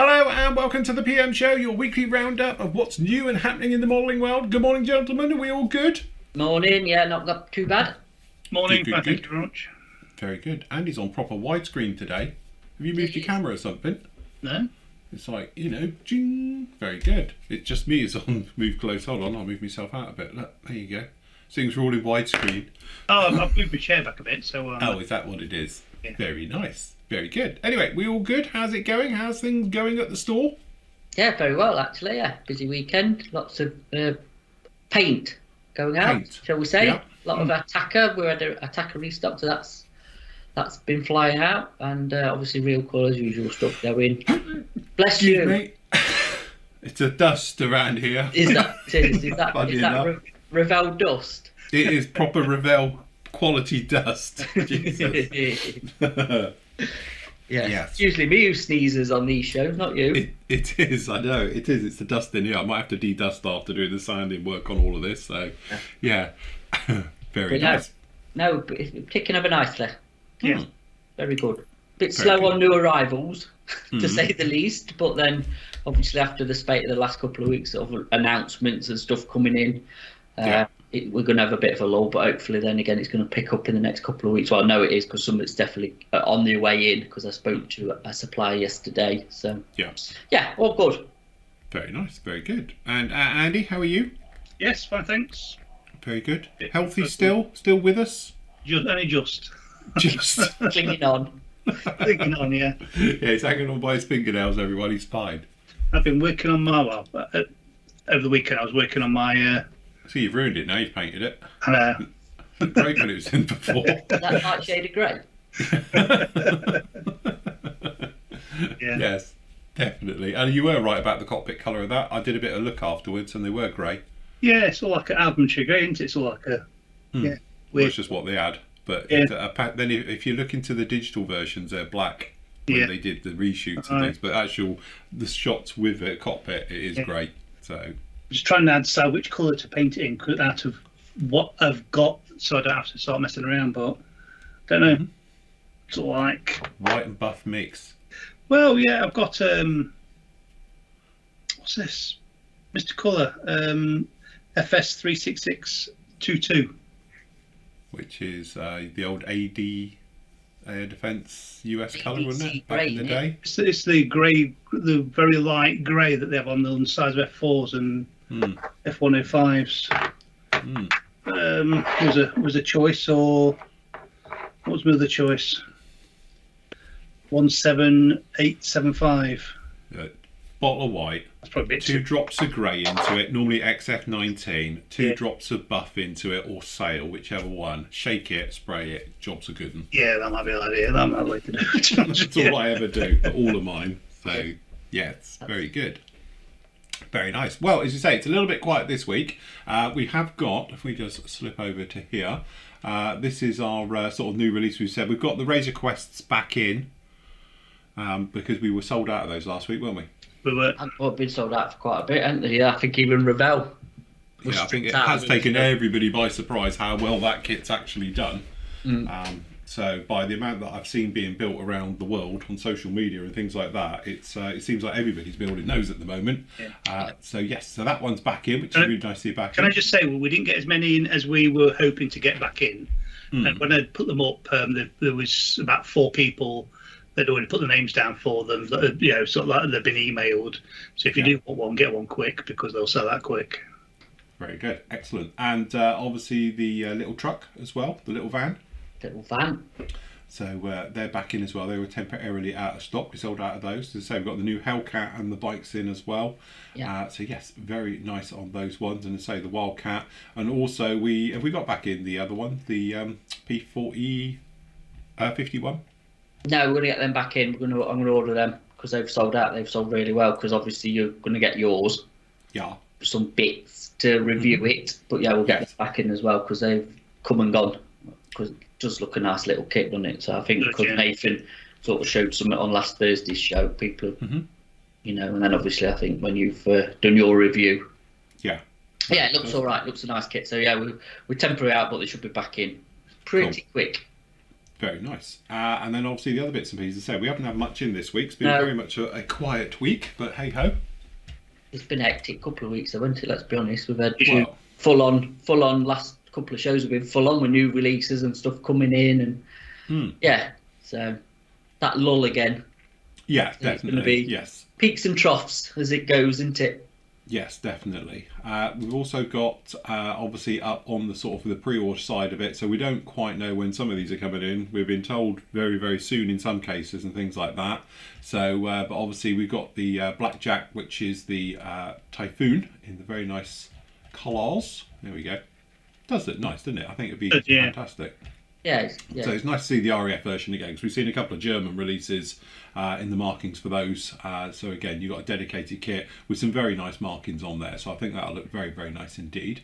Hello and welcome to the PM Show, your weekly roundup of what's new and happening in the modelling world. Good morning, gentlemen. Are we all good? Morning, yeah, not got too bad. Morning, Good. thank you very much. Very good. Andy's on proper widescreen today. Have you moved your camera or something? No? It's like, jing. Very good. It's just me. It's on move close. Hold on, I'll move myself out a bit. Look, there you go. Things are all in widescreen. Oh, I've moved my chair back a bit, so... Oh, is that what it is? Yeah. Very nice. Very good. Anyway, we all good? How's it going? How's things going at the store? Yeah, very well actually. Yeah, busy weekend. Lots of paint going out, shall we say? Yeah. A lot of attacker. We had an attacker restock, so that's been flying out, and obviously real colours, usual stuff going. Bless you. Mate. It's a dust around here. Is that Revell dust? It is proper Revell quality dust. Jesus. Yeah. Yes. It's usually me who sneezes on these shows, not you. It is, I know, it is. It's the dust in here. I might have to de-dust after doing the sanding work on all of this. So, yeah. Very nice. No, but it's ticking over nicely. Yeah. Very good. Bit Very slow good. on new arrivals, to say the least. But then, obviously, after the spate of the last couple of weeks of announcements and stuff coming in, we're going to have a bit of a lull. But hopefully, then again, it's going to pick up in the next couple of weeks. Well, I know it is because some of it's definitely on their way in. Because I spoke to a supplier yesterday. So yeah, all good. Very nice. Very good. And Andy, how are you? Yes, fine, thanks. Very good. Healthy still? Still with us? Only just. Just. Clinging on. Thinking on, yeah. Yeah, he's hanging on by his fingernails, everyone. He's fine. I've been working on my... over the weekend, I was working on my... So you've ruined it now. You've painted it. And, Great when it was in before. That light shade of grey. yeah. Yes, definitely. And you were right about the cockpit colour of that. I did a bit of look afterwards and they were grey. Yeah, it's all like an album grey, isn't it? It's all like a... Yeah, Well, weird. it's just what they had. But Yeah. then if you look into the digital versions, they're black when they did the reshoots and things. But the shots with the cockpit, it is great. So Just trying to decide which colour to paint it in out of what I've got, so I don't have to start messing around. But don't know. It's all like white and buff mix. Well, yeah, I've got what's this, Mr. Colour, FS36622, Which is the old AD Air Defence US colour, wasn't it? Back grey, in the isn't day. It's the grey, the very light grey that they have on the sides of F4s and F105s. Was a choice, or what was my other choice? 17875. Bottle of white, That's probably a bit 2 too. drops of grey into it, normally XF19, 2 drops of buff into it, or sail, whichever one. Shake it, spray it, job's a good one. Yeah, that might be an idea. That might be the way to do it. That's all I ever do for all of mine. So, yeah, it's very good. Very nice. Well, as you say, it's a little bit quiet this week. We have got, if we just slip over to here, this is our sort of new release. We've said we've got the Razor Quests back in because we were sold out of those last week, weren't we? We were. Well, been sold out for quite a bit, haven't they? Yeah, I think even Revell. Yeah, I think it has taken everybody by surprise how well that kit's actually done. So by the amount that I've seen being built around the world on social media and things like that, it seems like everybody's building those at the moment. So yes, so that one's back in, which is really nice to see back in. Can I just say, well, we didn't get as many in as we were hoping to get back in. And when I put them up, there was about 4 people that already put the names down for them. That, sort of like they've been emailed. So if you do want one, get one quick because they'll sell that quick. Very good, excellent. And obviously the little truck as well, the little van. Little van. So they're back in as well. They were temporarily out of stock. We sold out of those. As I say, we've got the new Hellcat and the bikes in as well. Yeah. So yes, very nice on those ones. And as I say, the Wildcat. And also we got back in the other one, the P40 51. No, we're going to get them back in. I'm going to order them because they've sold out. They've sold really well because obviously you're going to get yours. Yeah. Some bits to review it. But yeah, we'll get them back in as well because they've come and gone. Because it does look a nice little kit, doesn't it? So I think because Nathan sort of showed something on last Thursday's show, people, and then obviously I think when you've done your review. Yeah. Yeah, it looks all right. Looks a nice kit. So yeah, we're temporary out, but they should be back in pretty quick. Very nice. And then obviously the other bits and pieces. So we haven't had much in this week. It's been very much a quiet week, but hey ho. It's been a hectic couple of weeks, hasn't it? Let's be honest. We've had full on last couple of shows have been full on with new releases and stuff coming in, and so that lull again. Yeah, definitely. It's going to be peaks and troughs as it goes, isn't it? Yes, definitely. We've also got obviously up on the sort of the pre-order side of it, so we don't quite know when some of these are coming in. We've been told very, very soon in some cases and things like that. So, but obviously we've got the Blackjack, which is the Typhoon in the very nice colours. There we go. Does look nice, doesn't it? I think it'd be fantastic. Yeah. So it's nice to see the RAF version again, because we've seen a couple of German releases in the markings for those. So again, you've got a dedicated kit with some very nice markings on there. So I think that'll look very, very nice indeed.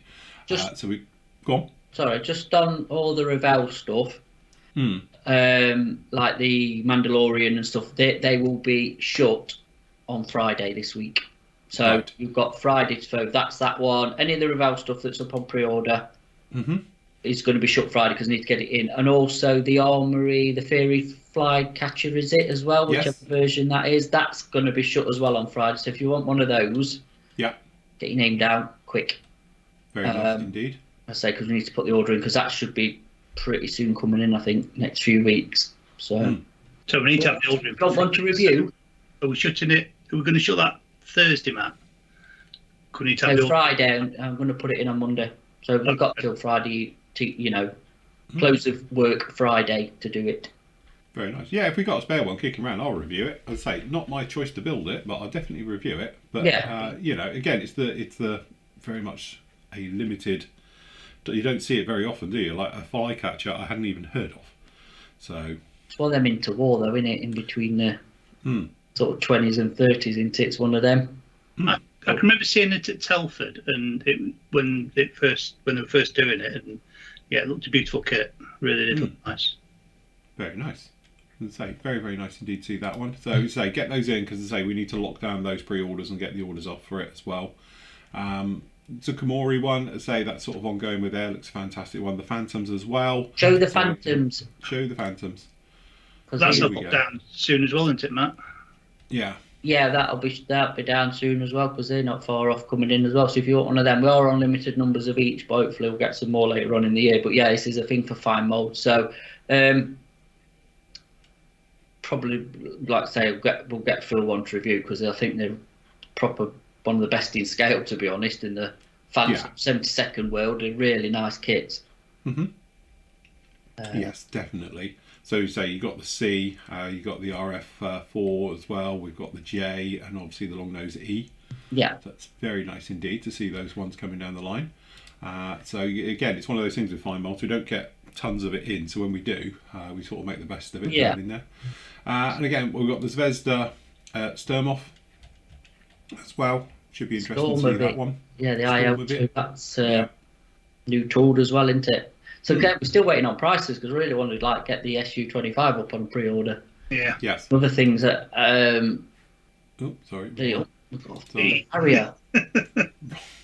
So we go on. Sorry, just on all the Revell stuff, like the Mandalorian and stuff, they will be shut on Friday this week. So you've got Friday, so that's that one. Any of the Revell stuff that's up on pre-order. It's going to be shut Friday because I need to get it in. And also the Armory, the Fairy Fly Catcher, is it as well? Whichever version that is, that's going to be shut as well on Friday. So if you want one of those, get your name down quick. Very nice indeed. I say because we need to put the order in because that should be pretty soon coming in, I think, next few weeks. So, so we need to have the order in. Got one to review. Are we shutting it? Are we going to shut that Thursday, Matt? Could we need to have Friday, and I'm going to put it in on Monday. So we've got till Friday to, close of work Friday to do it. Very nice. Yeah, if we got a spare one kicking around, I'll review it. I'd say not my choice to build it, but I'll definitely review it. But again, it's the very much a limited. You don't see it very often, do you? Like a flycatcher, I hadn't even heard of. So it's one of them into war, though, isn't it? In between the sort of 20s and 30s, isn't it? It's one of them. I can remember seeing it at Telford, and when they were first doing it, and it looked a beautiful kit. Really did look nice. Very nice. As I say, very, very nice indeed to see that one. So get those in because we need to lock down those pre-orders and get the orders off for it as well. It's a Komori one. That's sort of ongoing with there. Looks a fantastic one. The Phantoms as well. Show the Phantoms. Show the Phantoms. That's up down soon as well, isn't it, Matt? Yeah. Yeah, that'll be down soon as well because they're not far off coming in as well. So if you want one of them, we are on limited numbers of each, but hopefully we'll get some more later on in the year. But yeah, this is a thing for fine mold. So probably, like I say, we'll get Phil one to review because I think they're proper one of the best in scale, to be honest, in the Phantom 72nd world. They're really nice kits. Yes, definitely. So you got the C, you got the RF4 as well. We've got the J, and obviously the long nose E. Yeah, so that's very nice indeed to see those ones coming down the line. So again, it's one of those things with fine mold. We don't get tons of it in, so when we do, we sort of make the best of it down in there. And again, we've got the Zvezda Sturmov as well. Should be interesting to see that one. Yeah, the IL2. That's new tooled as well, isn't it? So again, we're still waiting on prices because we really wanted to get the SU25 up on pre-order. Yeah. Yes. Other things that. Sorry. Harrier.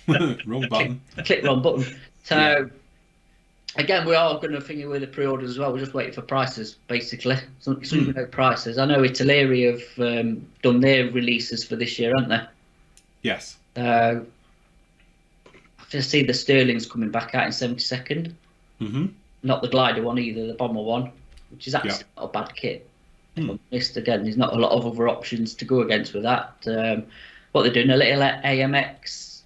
Wrong button. Click wrong button. So again, we are going to finger with the pre-orders as well. We're just waiting for prices, basically. So we know prices. I know Italeri have done their releases for this year, haven't they? Yes. I just see the Sterling's coming back out in 72nd. Not the glider one either, the bomber one, which is actually not a bad kit. Again, there's not a lot of other options to go against with that. What they're doing, a little AMX.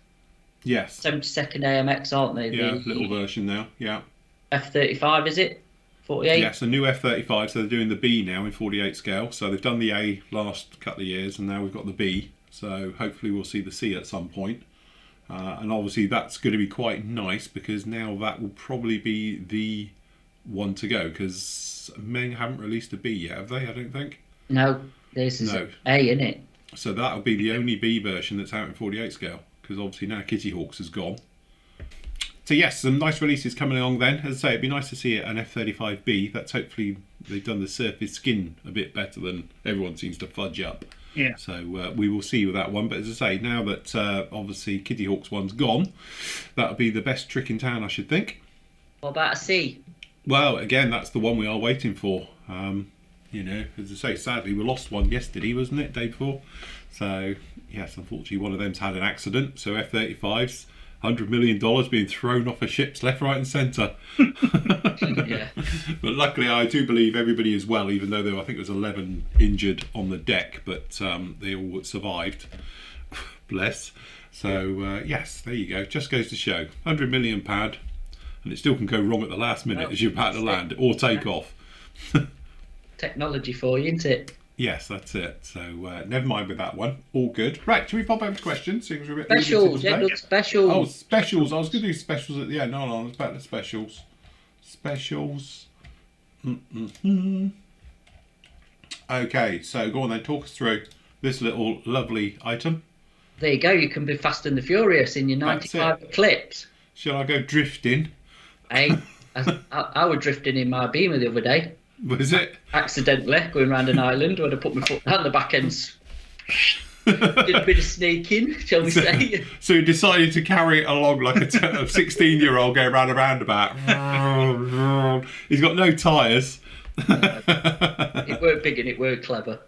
Yes. 72nd AMX, aren't they? Yeah, little version now. Yeah. F35, is it? 48? Yes, a new F35. So they're doing the B now in 48 scale. So they've done the A last couple of years, and now we've got the B. So hopefully we'll see the C at some point. And obviously that's going to be quite nice because now that will probably be the one to go because Meng haven't released a B yet, have they? I don't think. No, this is A, isn't it? So that'll be the only B version that's out in 48 scale because obviously now Kitty Hawk's is gone. So yes, some nice releases coming along then. As I say, it'd be nice to see an F35B. That's hopefully they've done the surface skin a bit better than everyone seems to fudge up. Yeah. So we will see with that one. But as I say, now that obviously Kitty Hawk's one's gone, that'll be the best trick in town, I should think. What about a C? Well, again, that's the one we are waiting for. You know, as I say, sadly, we lost one yesterday, wasn't it, day before? So, yes, unfortunately, one of them's had an accident. So F-35s, $100 million being thrown off of ships left, right and centre. Yeah. But luckily, I do believe everybody is well, even though I think there was 11 injured on the deck, but they all survived. Bless. So, yes, there you go. Just goes to show. £100 million, and it still can go wrong at the last minute as you're about to land or take off. Technology for you, isn't it? Yes, that's it. So never mind with that one. All good. Right, shall we pop over to questions? Seems we're a bit Specials, today. good specials. Oh, specials. I was going to do specials at the end. No, it's about the specials. Specials. Okay, so go on then. Talk us through this little lovely item. There you go. You can be Fast and the Furious in your That's 95 Eclipse. Shall I go drifting? Hey, I was drifting in my Beamer the other day. Was it? Accidentally going around an island when I put my foot down the back end. Did a bit of sneaking, shall we say. So you decided to carry it along like a 16-year-old going around a roundabout. He's got no tyres. It weren't big and it weren't clever.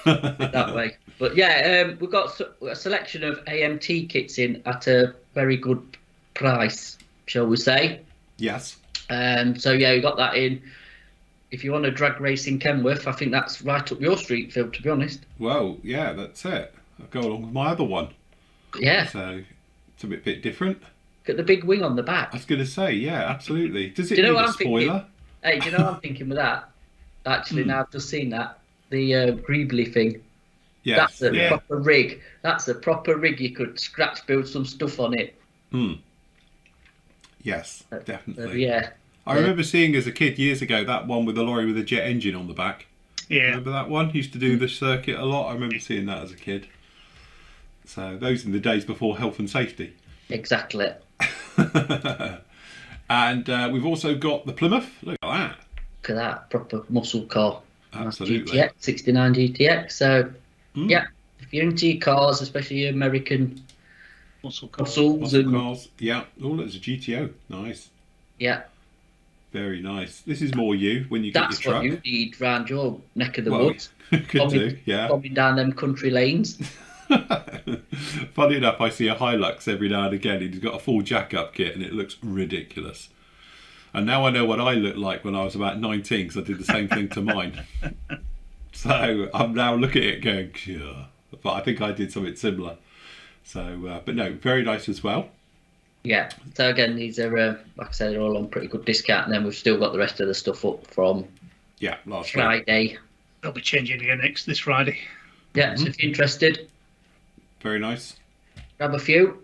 That way. But yeah, we've got a selection of AMT kits in at a very good price, shall we say. Yes. So yeah, we got that in. If you want to drag race in Kenworth, I think that's right up your street, Phil, to be honest. Well, yeah, that's it. I'll go along with my other one. Yeah. So it's a bit different. Got the big wing on the back. I was going to say, yeah, absolutely. Does it Do you know need what a I'm thinking? spoiler? Hey, do you know what I'm thinking with that? Actually, now I've just seen that. The Greebly thing. Yes. That's a proper rig. That's a proper rig. You could scratch build some stuff on it. Yes, definitely. Yeah. I remember seeing as a kid years ago that one with the lorry with a jet engine on the back. Yeah. Remember that one? Used to do the circuit a lot. I remember seeing that as a kid. So those in the days before health and safety. Exactly. And we've also got the Plymouth. Look at that. Look at that. Proper muscle car. Absolutely. GTX, 69 GTX. So, yeah. If you're into your cars, especially your American Muscle cars. Muscle cars. Yeah. Oh, that's a GTO. Nice. Yeah. Very nice. This is more you when you get That's your truck. what you need round your neck of the Well, woods. could do, yeah. Bombing down them country lanes. Funny enough, I see a Hilux every now and again. He's got a full jack-up kit and it looks ridiculous. And now I know what I looked like when I was about 19 because I did the same thing to mine. So I'm now looking at it going, yeah. But I think I did something similar. So, but no, very nice as well. Yeah. So again, these are, like I said, they're all on pretty good discount. And then we've still got the rest of the stuff up from last Friday. They'll be changing again this Friday. Yeah, so if you're interested, very nice. grab a few.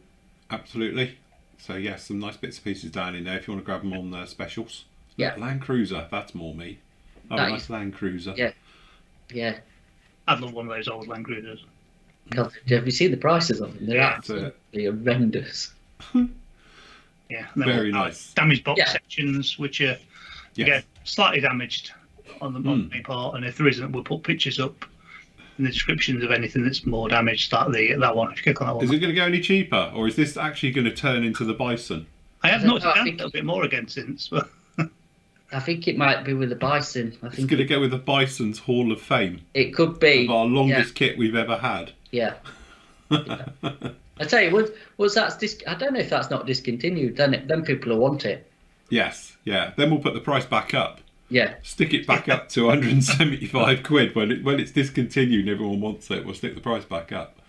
Absolutely. So yes, some nice bits and pieces down in there if you want to grab them on the specials. Yeah. Land Cruiser, that's more me. Oh, That nice is- Land Cruiser. Yeah. Yeah. I'd love one of those old Land Cruisers. God, have you seen the prices of them? They're Yeah, absolutely horrendous. Yeah. And then Very we'll have nice. Damaged box Yeah. sections, which are Yes. again, slightly damaged on the main part, and if there isn't, we'll put pictures up in the descriptions of anything that's more damaged. Start that one. If you click on that one, Is it going to go any cheaper, or is this actually going to turn into the Bison? I have I don't noticed know, I down a think- little bit more again since. But I think it might be with the Bison. I It's think going to go with the Bison's Hall of Fame it could be. of our longest kit we've ever had. Yeah. Yeah. I tell you, was that I don't know if that's not discontinued. Then people will want it. Yes, yeah. Then we'll put the price back up. Yeah. Stick it back up to 175 quid when it's discontinued and everyone wants it. We'll stick the price back up.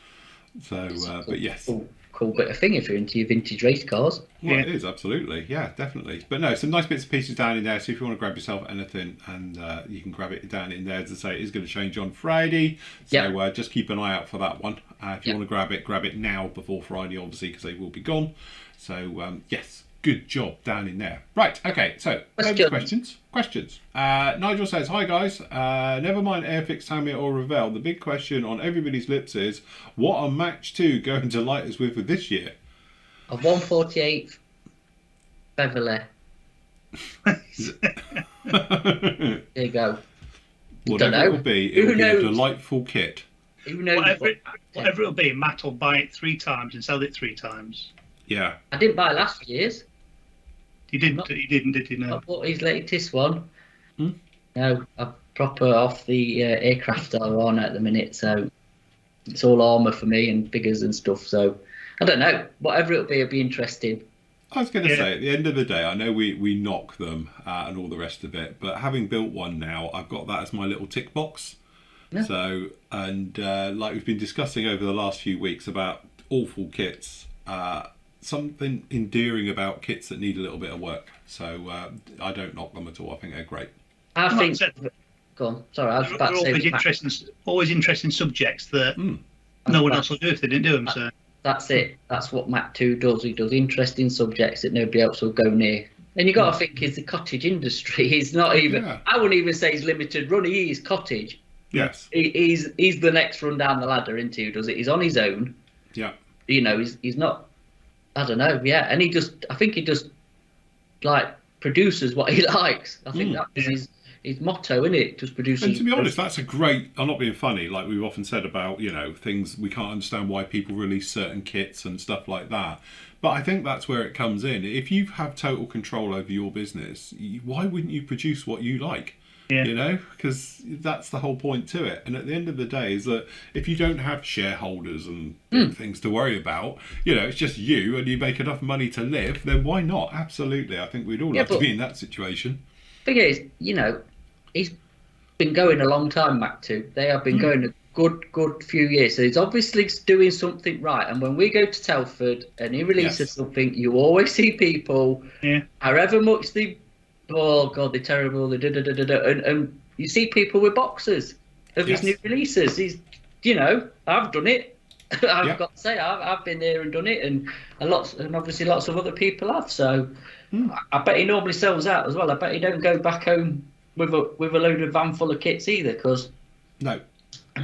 So, but yes. Cool bit of thing if you're into your vintage race cars. Well, Yeah. it is, absolutely. Yeah, definitely. But no, some nice bits and pieces down in there. So if you want to grab yourself anything, and you can grab it down in there. As I say, it is going to change on Friday. So just keep an eye out for that one. If you want to grab it now before Friday, obviously, because they will be gone. So, yes, good job down in there. Right, okay, so questions. Nigel says, hi guys, never mind Airfix, Tamiya or Revell. The big question on everybody's lips is, what are Match 2 going to light us with for this year? A 148 Beverly. There you go. Whatever it will be, it will be a delightful kit. Who knows? whatever it'll be, Matt will buy it 3 times and sell it 3 times. Yeah. I didn't buy last year's. You didn't, did you? No. Not bought his latest one. Hmm? No, I'm proper off the aircraft style on at the minute, so it's all armour for me and figures and stuff. So I don't know. Whatever it'll be interesting. I was going to say, at the end of the day, I know we knock them and all the rest of it, but having built one now, I've got that as my little tick box. Yeah. So, and like we've been discussing over the last few weeks about awful kits, something endearing about kits that need a little bit of work. So I don't knock them at all. I think they're great. I think. Go on. Sorry, I was about to say. Always interesting subjects that no one else will do if they didn't do them. So that's it. That's what Mac 2 does. He does interesting subjects that nobody else will go near. And you got to think, is the cottage industry. He's not even. Yeah. I wouldn't even say he's limited run. He is cottage. Yes. He's the next run down the ladder into who does it. He's on his own. Yeah. You know, he's not. I don't know. Yeah, and I think he just like produces what he likes. I think that is his motto, isn't it? Just producing. And to be honest, that's a great. I'm not being funny. Like we've often said about things we can't understand why people release certain kits and stuff like that. But I think that's where it comes in. If you have total control over your business, why wouldn't you produce what you like? Yeah. Because that's the whole point to it. And at the end of the day is that if you don't have shareholders and things to worry about, it's just you and you make enough money to live, then why not? Absolutely. I think we'd all like to be in that situation. Thing is, he's been going a long time, Mac 2. They have been going a good few years. So he's obviously doing something right. And when we go to Telford and he releases something, you always see people, however much they... Oh God, they're terrible. And you see people with boxes of his new releases. He's, I've done it. I've got to say, I've been there and done it, and obviously lots of other people have. So I bet he normally sells out as well. I bet he don't go back home with a load of van full of kits either, because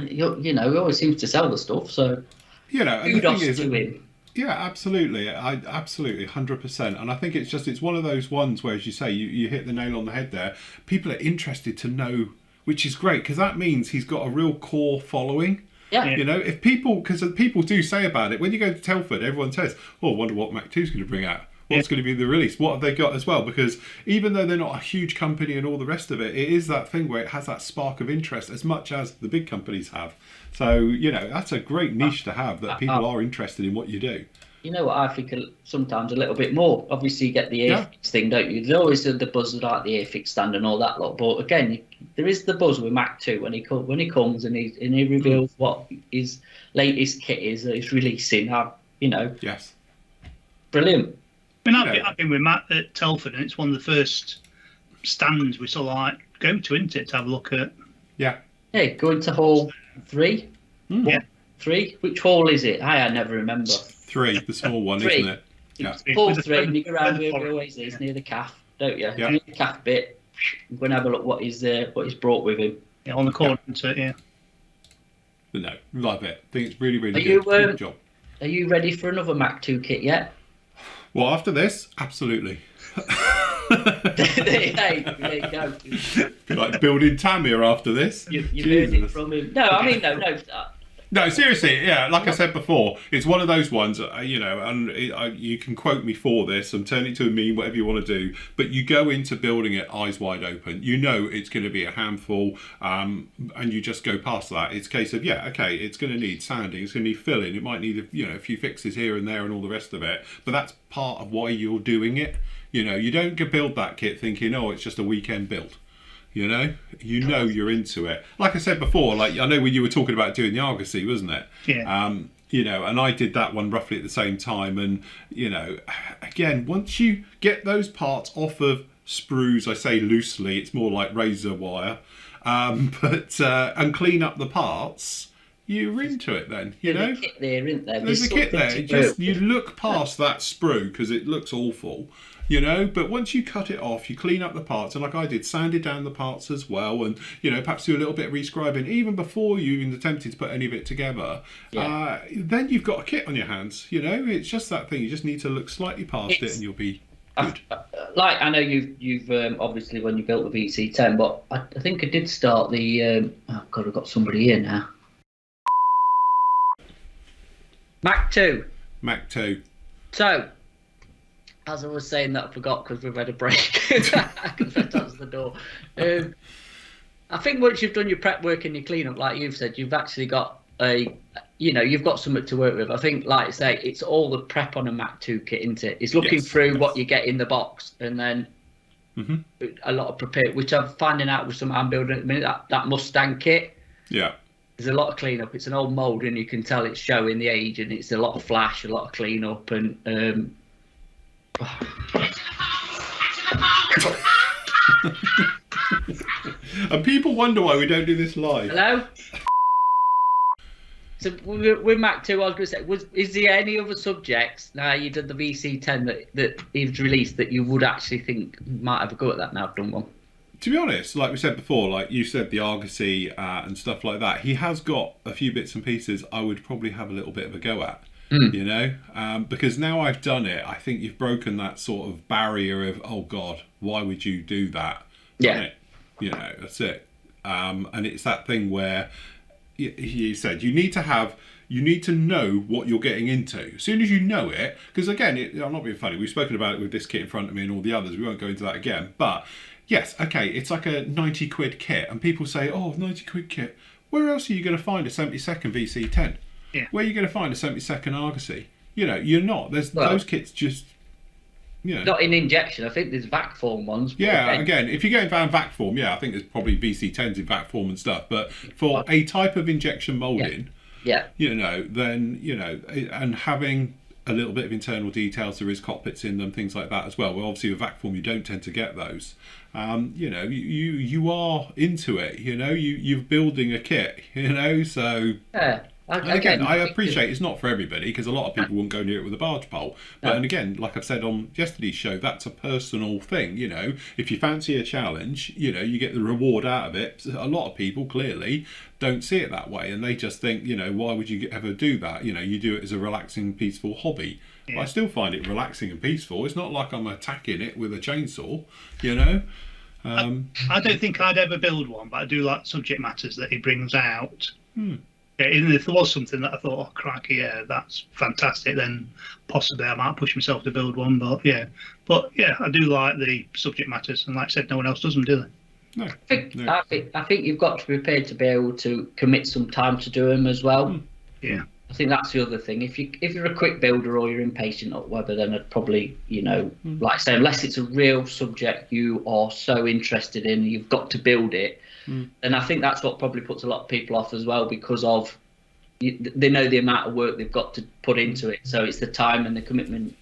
he always seems to sell the stuff. So kudos to him. Yeah, absolutely. Absolutely, 100%. And I think it's one of those ones where, as you say, you hit the nail on the head there. People are interested to know, which is great, because that means he's got a real core following. Yeah. If people, because people do say about it, when you go to Telford, everyone says, I wonder what Mac 2's going to bring out. What's going to be the release? What have they got as well? Because even though they're not a huge company and all the rest of it, it is that thing where it has that spark of interest as much as the big companies have. So, that's a great niche to have, that people are interested in what you do. You know what, I think sometimes a little bit more. Obviously, you get the Airfix thing, don't you? There's always the buzz like the Airfix stand and all that lot. But again, there is the buzz with Mac 2 when he comes and he reveals what his latest kit is that he's releasing. Yes. Brilliant. I mean, I've been with Matt at Telford, and it's one of the first stands we saw go to, isn't it, to have a look at? Yeah. Hey, going to hall 3? Yeah. 3? Which hall is it? I never remember. 3, the small one, isn't it? Yeah. Hall 3, and you go around where it always is, near the calf, don't you? Yeah. Near the calf bit. I'm going to have a look what he's brought with him. Yeah, on the corner, yeah. But no, love it. I think it's really, really good. Good job. Are you ready for another Mac 2 kit yet? Well, after this, absolutely. There you go. Be like building Tamir after this. You've heard it from him. No, I mean, no. No, seriously, yeah. Like I said before, it's one of those ones, and you can quote me for this and turn it to a meme, whatever you want to do. But you go into building it eyes wide open. You know it's going to be a handful, and you just go past that. It's a case of it's going to need sanding, it's going to need filling, it might need a few fixes here and there and all the rest of it. But that's part of why you're doing it. You don't build that kit thinking, it's just a weekend build. You're into it. Like I said before, I know when you were talking about doing the Argosy, wasn't it? Yeah. And I did that one roughly at the same time. And, again, once you get those parts off of sprues, I say loosely, it's more like razor wire, and clean up the parts, you're into it then, There's a kit there, isn't there? There's a kit there. You look past that sprue because it looks awful. But once you cut it off, you clean up the parts, and like I did, sanded down the parts as well, and perhaps do a little bit of rescribing even before you even attempted to put any of it together. Then you've got a kit on your hands. It's just that thing. You just need to look slightly past it, and you'll be good. I know you've obviously when you built the VC10, but I think I did start the. I've got somebody here now. Mac 2. Mac 2. So. as I was saying that, I forgot because we've had a break. Because I touched the door. I think once you've done your prep work and your cleanup, like you've said, you've actually got you've got something to work with. I think, like I say, it's all the prep on a Mac 2 kit, isn't it? It's looking through what you get in the box, and then a lot of prepare, which I'm finding out with some I'm building at the minute, that Mustang kit. Yeah. There's a lot of cleanup. It's an old mould, and you can tell it's showing the age, and it's a lot of flash, a lot of cleanup, and and people wonder why we don't do this live. Hello. So with Mac 2, I was going to say, is there any other subjects now you did the VC10 that he's released that you would actually think might have a go at that now I've done one? To be honest, like we said before, like you said, the Argosy and stuff like that, he has got a few bits and pieces I would probably have a little bit of a go at, you know, because now I've done it, I think you've broken that sort of barrier of, oh God, why would you do that? Yeah. You know, that's it. And it's that thing where you said you need to know what you're getting into. As soon as you know it, because again, I'm not being funny, we've spoken about it with this kit in front of me and all the others, we won't go into that again, but yes, okay, it's like a 90 quid kit, and people say, oh, 90 quid kit, where else are you going to find a 72nd VC10? Yeah. Where are you going to find a 72nd Argosy? You know, you're not. Those kits just, you know. Not in injection. I think there's vac form ones. Yeah, again, if you're getting van vac form, I think there's probably VC10s in vac form and stuff. But for a type of injection moulding, you know, then, you know, and having a little bit of internal details, there is cockpits in them, things like that as well. Well, obviously with vac form, you don't tend to get those. You know, you are into it. You know, you're building a kit. You know, so. Yeah. And again, I appreciate it's not for everybody because a lot of people wouldn't go near it with a barge pole. But and again, like I've said on yesterday's show, that's a personal thing. You know, if you fancy a challenge, you know, you get the reward out of it. A lot of people clearly don't see it that way, and they just think, you know, why would you ever do that? You know, you do it as a relaxing, peaceful hobby. Yeah. But I still find it relaxing and peaceful. It's not like I'm attacking it with a chainsaw. You know. I don't think I'd ever build one, but I do like subject matters that he brings out. Yeah, even if there was something that I thought, oh crikey, yeah, that's fantastic, then possibly I might push myself to build one. But yeah, I do like the subject matters, and like I said, no one else does them, do they? No. I think you've got to be prepared to be able to commit some time to do them as well. Yeah. I think that's the other thing. If you're a quick builder or you're impatient or whatever, then I'd probably, you know, like I say, unless it's a real subject you are so interested in, you've got to build it. And I think that's what probably puts a lot of people off as well, because of they know the amount of work they've got to put into it. So it's the time and the commitment.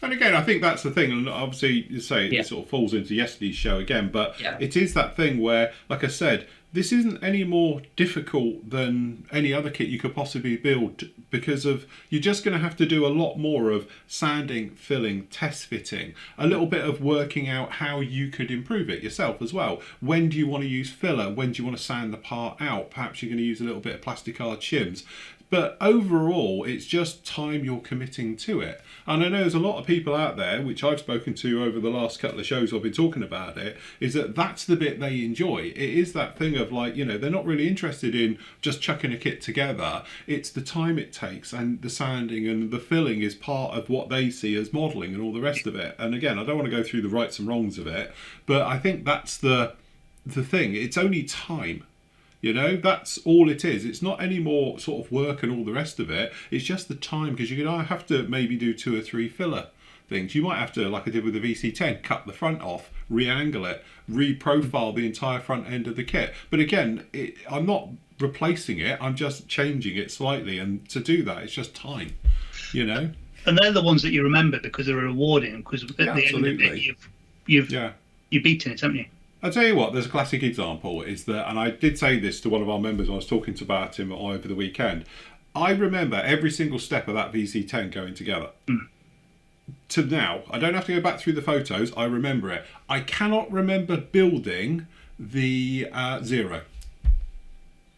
And again, I think that's the thing, and obviously, you say it sort of falls into yesterday's show again, but it is that thing where, like I said, this isn't any more difficult than any other kit you could possibly build, because of you're just going to have to do a lot more of sanding, filling, test fitting, a little bit of working out how you could improve it yourself as well. When do you want to use filler? When do you want to sand the part out? Perhaps you're going to use a little bit of plastic hard shims. But overall, it's just time you're committing to it. And I know there's a lot of people out there, which I've spoken to over the last couple of shows I've been talking about it, is that that's the bit they enjoy. It is that thing of like, you know, they're not really interested in just chucking a kit together. It's the time it takes, and the sanding and the filling is part of what they see as modelling and all the rest of it. And again, I don't want to go through the rights and wrongs of it, but I think that's the thing. It's only time. You know, that's all it is. It's not any more sort of work and all the rest of it. It's just the time, because you're going to have to maybe do 2 or 3 filler things. You might have to, like I did with the VC10, cut the front off, re-angle it, re-profile the entire front end of the kit. But again, I'm not replacing it. I'm just changing it slightly. And to do that, it's just time, you know. And they're the ones that you remember because they're rewarding. Because at the end of it, you've beaten it, haven't you? I'll tell you what, there's a classic example, is that, and I did say this to one of our members when I was talking about him over the weekend, I remember every single step of that VC10 going together. To now, I don't have to go back through the photos, I remember it. I cannot remember building the Zero.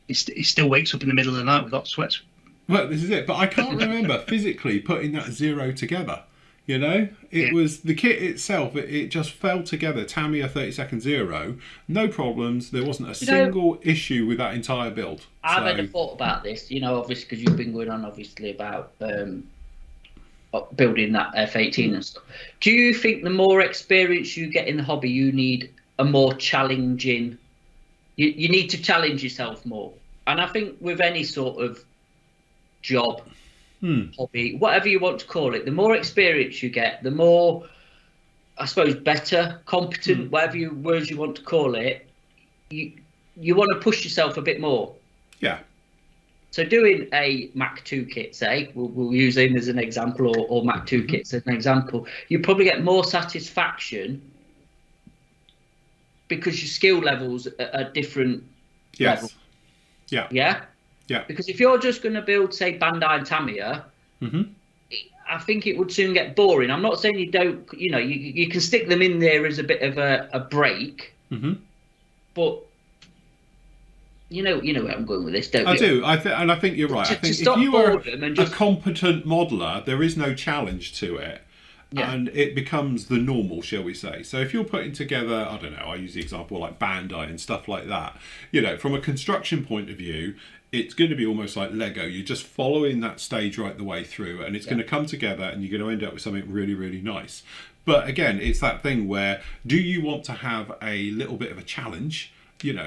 He still wakes up in the middle of the night with hot sweats. Well, this is it, but I can't remember physically putting that Zero together. You know, it was the kit itself, it just fell together. Tamiya 30-second Zero, no problems. There wasn't a single issue with that entire build. I've had a thought about this, you know, obviously, because you've been going on, obviously, about building that F18 and stuff. Do you think the more experience you get in the hobby, you need a more challenging? You need to challenge yourself more. And I think with any sort of job, hobby, whatever you want to call it, the more experience you get, the more, I suppose, better, competent, whatever words you want to call it, you want to push yourself a bit more. Yeah. So doing a Mach 2 kit, say, we'll use him as an example, or Mach 2 kits as an example, you probably get more satisfaction because your skill levels are different. Yes. Level. Yeah. Yeah? Yeah. Because if you're just going to build, say, Bandai and Tamiya, I think it would soon get boring. I'm not saying you don't, you can stick them in there as a bit of a break, but you know where I'm going with this, don't you? I do. And I think you're right. I think if you are a competent modeler, there is no challenge to it. Yeah. And it becomes the normal, shall we say. So if you're putting together, I don't know, I use the example like Bandai and stuff like that, from a construction point of view, it's going to be almost like Lego. You're just following that stage right the way through, and it's going to come together and you're going to end up with something really, really nice. But again, it's that thing where, do you want to have a little bit of a challenge,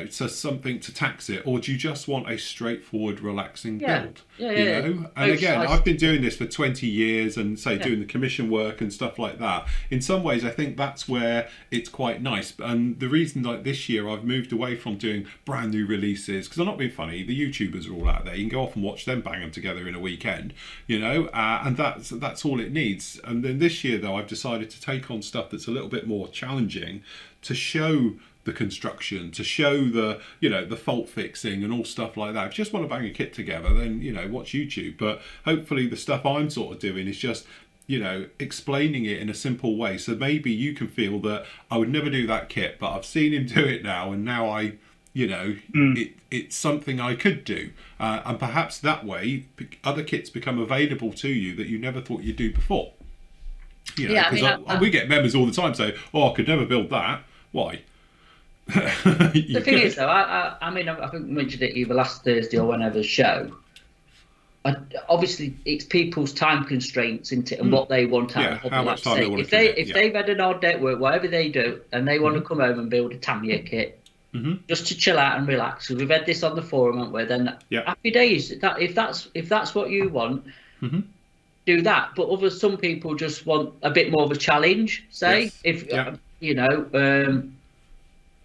so something to tax it, or do you just want a straightforward, relaxing build? And again, I've been doing this for 20 years and doing the commission work and stuff like that. In some ways, I think that's where it's quite nice. And the reason, like this year, I've moved away from doing brand new releases, because I'm not being funny, the YouTubers are all out there. You can go off and watch them bang them together in a weekend, and that's all it needs. And then this year, though, I've decided to take on stuff that's a little bit more challenging to show the construction, to show the the fault fixing and all stuff like that. If you just want to bang a kit together, then watch YouTube. But hopefully the stuff I'm sort of doing is just explaining it in a simple way, so maybe you can feel that I would never do that kit, but I've seen him do it now, and now I it's something I could do, and perhaps that way other kits become available to you that you never thought you'd do before. Because we get members all the time say, I could never build that. Why? The thing is, though, I mean, I think we mentioned it either last Thursday or whenever show. Obviously, it's people's time constraints, isn't it, and what they want out of hobby. How much time they want to commit. If they've had an hard day at work, whatever they do, and they want to come home and build a Tamiya kit, just to chill out and relax, because we've had this on the forum, haven't we? Then happy days. If that's what you want, do that. But some people just want a bit more of a challenge. Say,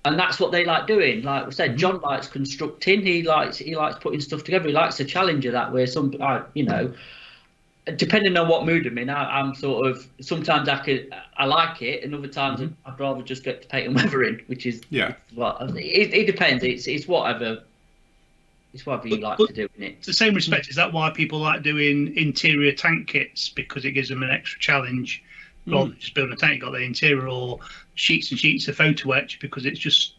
and that's what they like doing. Like I said, John likes constructing. He likes putting stuff together. He likes a challenge of that. Where depending on what mood I'm in, I'm sort of, sometimes I like it, and other times I'd rather just get to paint and weathering, which is it depends. It's whatever. It's whatever you like to do in it. It's the same respect. Is that why people like doing interior tank kits, because it gives them an extra challenge? Rather than just building a tank, you've got the interior, or sheets and sheets of photo etch, because it just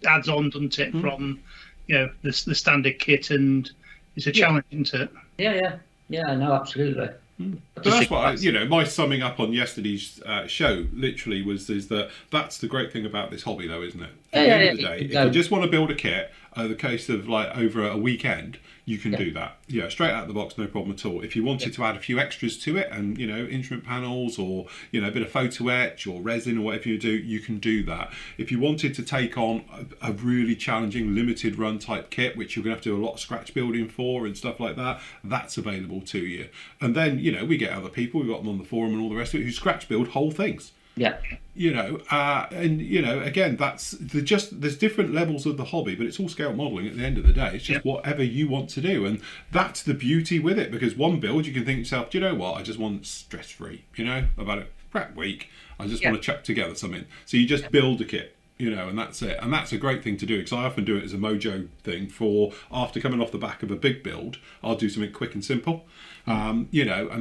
adds on, doesn't it, from the standard kit, and it's a challenge, isn't it? No, absolutely. But that's what my summing up on yesterday's show literally is that's the great thing about this hobby, though, isn't it? At the end of the day, if you just want to build a kit, the case of like over a weekend, you can do that. Straight out of the box, no problem at all. If you wanted to add a few extras to it, and instrument panels, or a bit of photo etch or resin or whatever you do, you can do that. If you wanted to take on a really challenging limited run type kit, which you're going to have to do a lot of scratch building for and stuff like that, that's available to you. And then we get other people, we've got them on the forum and all the rest of it, who scratch build whole things. Again, there's different levels of the hobby, but it's all scale modelling at the end of the day. It's just whatever you want to do, and that's the beauty with it, because one build you can think to yourself, do you know what, I just want stress free, about a crap week, I just want to chuck together something. So you just build a kit, and that's it. And that's a great thing to do, because I often do it as a mojo thing for after coming off the back of a big build, I'll do something quick and simple. And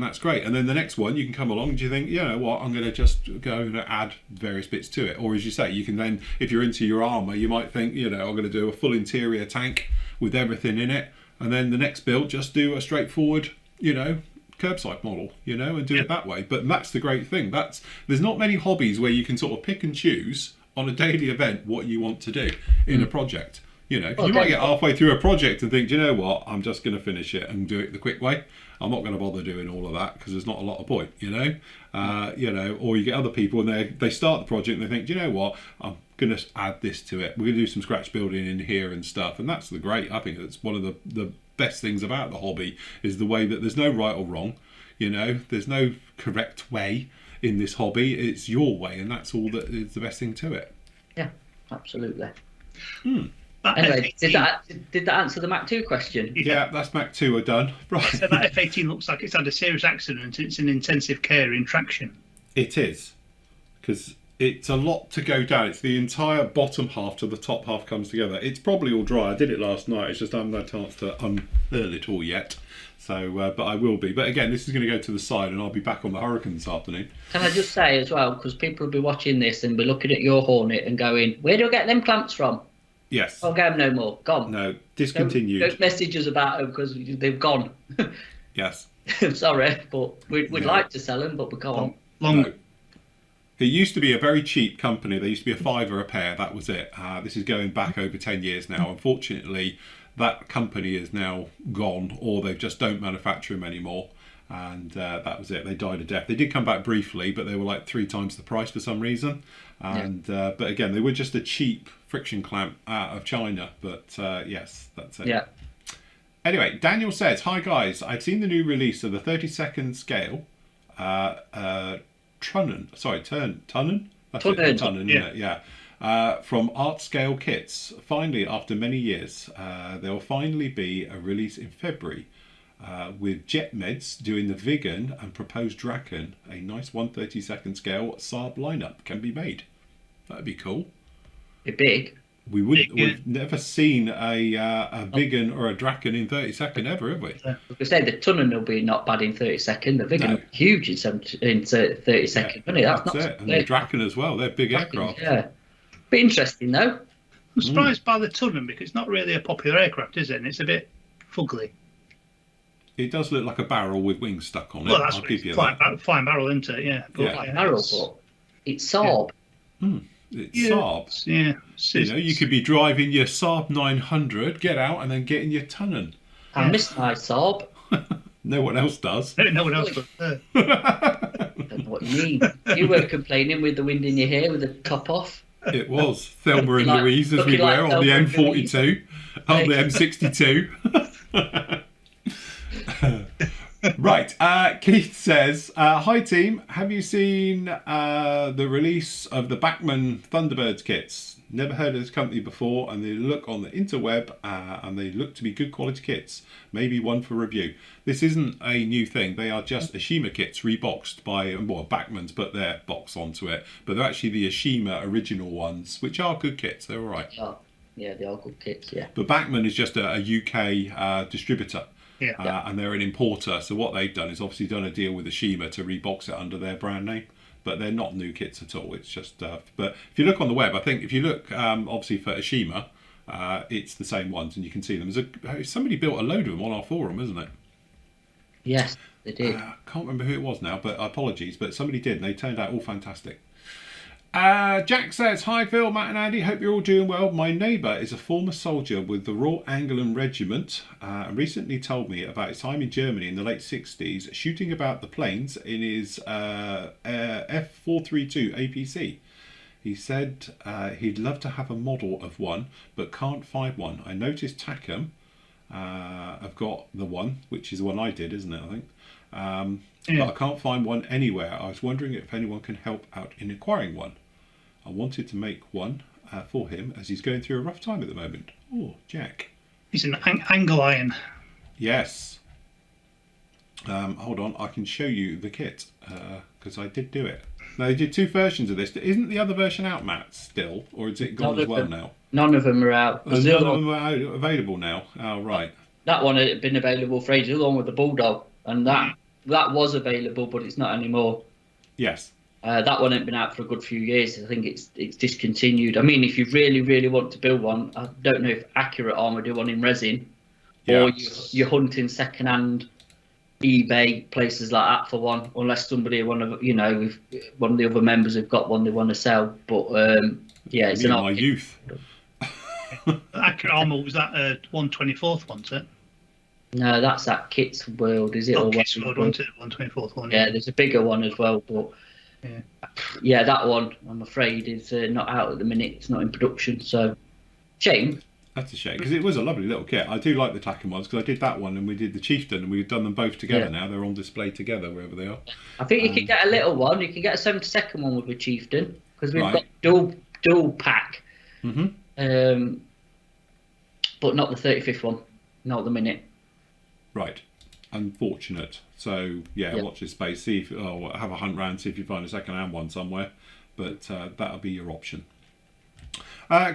that's great. And then the next one, you can come along and you think, what, I'm going to just go and add various bits to it. Or as you say, you can then, if you're into your armour, you might think, I'm going to do a full interior tank with everything in it. And then the next build, just do a straightforward, curbside model, and do it that way. But that's the great thing. There's not many hobbies where you can sort of pick and choose on a daily event what you want to do in a project. You know, 'cause Well, you might then- get halfway through a project and think, do you know what, I'm just going to finish it and do it the quick way. I'm not going to bother doing all of that because there's not a lot of point, you know. You know, or you get other people and they start the project and they think, do you know what, I'm going to add this to it. We're going to do some scratch building in here and stuff, and that's the great. I think that's one of the best things about the hobby is the way that there's no right or wrong. You know, there's no correct way in this hobby. It's your way, and that's all that is the best thing to it. Yeah, absolutely. That Anyway, F18 did that answer the Mac 2 question? Yeah, that's Mac 2 are done. Right. So that F18 looks like it's had a serious accident. It's in intensive care in traction. It is, because it's a lot to go down. It's the entire bottom half to the top half comes together. It's probably all dry. I did it last night. It's just I haven't had a chance to unfurl it all yet. So, but I will be. But again, this is going to go to the side, and I'll be back on the Hurricane this afternoon. Can I just say as well, because people will be watching this and be looking at your Hornet and going, where do I get them clamps from? Yes. Can't get them no more. Gone. No, discontinued. Don't message us about them because they've gone. Yes. Sorry, but we'd No. like to sell them, but we can't. Long. No. It used to be a very cheap company. There used to be a £5 a pair. That was it. This is going back over 10 years now. Unfortunately, that company is now gone, or they just don't manufacture them anymore. And that was it. They died a death. They did come back briefly, but they were like 3 times the price for some reason. And but again, they were just a cheap friction clamp out of China. But yes, that's it. Yeah. Anyway, Daniel says, "Hi guys, I've seen the new release of the 32nd scale Tunnon. That's it, Tunnon, Tunnon, yeah. isn't it? Yeah. From Art Scale Kits. Finally, after many years, there will finally be a release in February with Jet Meds doing the Vigan and proposed Draken. A nice 1/32nd scale Saab lineup can be made. That'd be cool. They're big. We've never seen a Vigan or a Draken in 32nd ever, have we? Like I say, the Tunnon will be not bad in 32nd. The Vigan No. will be huge in 32nd, won't it? That's it. And the Draken as well. They're big aircraft. Yeah. Be interesting though. I'm surprised by the Tunnon because it's not really a popular aircraft, is it? And it's a bit fugly. It does look like a barrel with wings stuck on it. Well, that's I'll what give it's you flying, that. flying barrel, isn't it? Yeah. But, Yeah. Like barrel, but it's Saab. It's yeah, Saab. Yeah. You know, you could be driving your Saab 900, get out, and then get in your Tunnon. I miss my Saab. No one else does. No one else does. I don't know what you mean. You were complaining with the wind in your hair with the top off. It was Thelma and Looking like- Louise as we looking like were on the Thelma and M42, on the M62. Right, Keith says, "Hi team, have you seen the release of the Bachmann Thunderbirds kits? Never heard of this company before, and they look on the interweb and they look to be good quality kits. Maybe one for review. This isn't a new thing. They are just Ashima kits reboxed by, well, Bachmann's put their box onto it, but they're actually the Ashima original ones, which are good kits. They're all right. Oh, yeah, they are good kits, yeah. But Bachmann is just a UK distributor. Yeah. And they're an importer. So what they've done is obviously done a deal with Ashima to rebox it under their brand name. But they're not new kits at all. It's just. But if you look on the web, I think if you look obviously for Ashima, it's the same ones, and you can see them. Somebody built a load of them on our forum, isn't it? Yes, they did. I can't remember who it was now, but apologies. But somebody did, and they turned out all fantastic. Jack says, "Hi Phil, Matt and Andy, hope you're all doing well. My neighbour is a former soldier with the Royal Anglian Regiment and recently told me about his time in Germany in the late 60s shooting about the planes in his F432 APC. He said he'd love to have a model of one, but can't find one. I noticed Tackham have got the one, which is the one I did, isn't it, I think? But I can't find one anywhere. I was wondering if anyone can help out in acquiring one. I wanted to make one for him as he's going through a rough time at the moment." Oh, Jack. He's an angle iron. Yes. Hold on, I can show you the kit because I did do it. Now, they did 2 versions of this. Isn't the other version out, Matt, still? Or is it gone as well now? None of them are out. None of them are available now. Oh, right. That one had been available for ages, along with the Bulldog, and that was available, but it's not anymore. Yes. That one ain't been out for a good few years. I think it's discontinued. I mean, if you really, really want to build one, I don't know if Accurate Armour do one in resin, or you're hunting second-hand eBay places like that for one, unless somebody, if one of the other members have got one they want to sell. But yeah, it's Me an in my youth. Accurate Armour, was that a 1/24th one, was it? No, that's that Kit's World, is it? Oh, Or Kiss what? World, wasn't it? 1/24th one. Yeah, there's a bigger one as well, but Yeah. yeah, that one I'm afraid is not out at the minute. It's not in production, so shame. That's a shame because it was a lovely little kit. I do like the Tacken ones because I did that one and we did the Chieftain and we've done them both together now. They're on display together wherever they are. I think you can get a little one. You can get a 72nd one with a Chieftain because we've Right. got dual pack. Mm-hmm. But not the 35th one. Not at the minute. Right. Unfortunate. So yeah, watch this space. See if have a hunt round. See if you find a second-hand one somewhere. But that'll be your option.